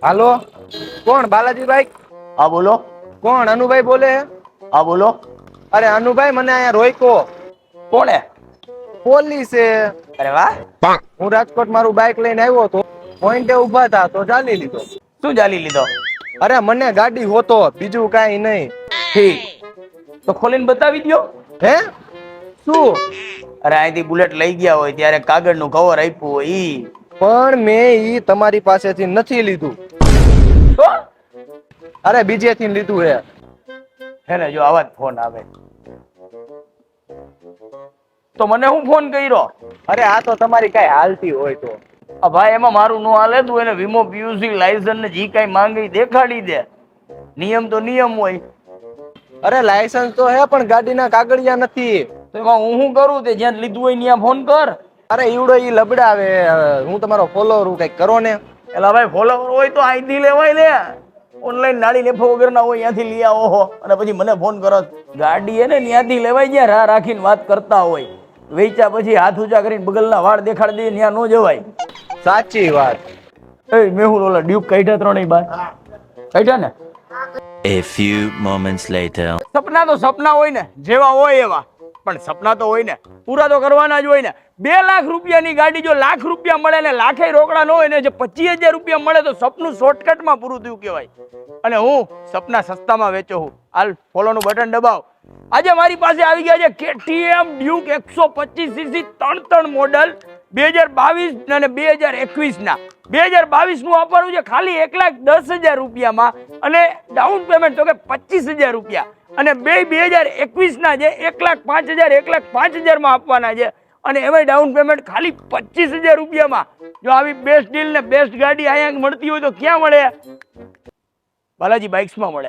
હાલો, કોણ? બાલાજીભાઈ? હા બોલો. કોણ? અનુભાઈ બોલે? હા બોલો. અરે અનુભાઈ, મને અહીંયા રોયકો કોણે? પોલીસે. અરે વાહ. હું રાજકોટ મારું બાઇક લઈને આવ્યો હતો, પોઈન્ટે ઉભા હતા તો ચાલી લીધો. શું ચાલી લીધો? અરે મને ગાડી હોતો, બીજું કાંઈ નહીં. ઠીક, તો ખોલીને બતાવી દ્યો. હે? શું? અરે અહીંથી બુલેટ લઈ ગયા હોય ત્યારે કાગળનું કવર આપ્યું હોય ઈ. પણ મેં ઈ તમારી પાસેથી નથી લીધું. તો અરે બીજેથી લીધું હે. હેને જો આવા જ ફોન આવે તો મને હું ફોન કર્યો? અરે આ તો તમારી કાંઈ હાલતી હોય તો. આ ભાઈ એમાં મારું નો હાલે, તું એને વીમો પીયુસી લાયસન્સ ને જી કાંઈ માંગે ઈ દેખાડી દે. નિયમ તો નિયમ હોય. અરે લાયસન્સ તો હે પણ ગાડીના કાગળિયા નથી. તો એમાં હું શું કરું? તે જ્યાં લીધું હોય ત્યાં ફોન કર. અરે ઈવડો ઈ લબડાવે. હું તમારો ફોલોવર હું કઈક કરો ને. એલા ભાઈ ફોલોવર હોય તો અહીંથી લેવાય ને. ઓનલાઈન નાડી લેફો વગરના હોય ત્યાંથી લઈ આવો અને પછી મને ફોન કરો. ગાડી એને ત્યાંથી લેવાય જ્યાં રાહ રાખીને વાત કરતા હોય. વેચ્યા પછી હાથ ઊંચા કરીને બગલના વાળ દેખાડી દે ત્યાં નો જવાય. સાચી વાત. એ મેહુલ ઓલા ડ્યુક કાઢ્યા ત્રણેય બાર કાઢ્યા ને. A few moments later. સપના તો સપના હોય ને, જેવા હોય એવા. પણ સપના તો હોય ને, પૂરા તો કરવાના જ હોય ને. 2 લાખ રૂપિયાની ગાડી જો લાખ રૂપિયા મળે ને લાખે રોકડા ન હોય ને, જે 25,000 રૂપિયા મળે તો સપનું શોર્ટકટમાં પૂરું થયું કહેવાય. અને હું સપના સસ્તામાં વેચો હું. હાલ ફોલોનું બટન દબાવ. આજે મારી પાસે આવી ગયા છે KTM ડ્યુક 125cc 3 મોડલ 2022 અને 2021 ના. 2022 નું આપવાનું છે ખાલી 1,10,000 રૂપિયામાં અને ડાઉન પેમેન્ટ તો કે 25,000 રૂપિયા. અને 2021 ના જે 1,05,000 માં આપવાના છે અને એમાં ડાઉન પેમેન્ટ ખાલી 25,000 રૂપિયામાં. જો આવી બેસ્ટ ડીલ ને બેસ્ટ ગાડી અહીંયા મળતી હોય તો ક્યાં મળે? બાલાજી બાઇક્સમાં મળે.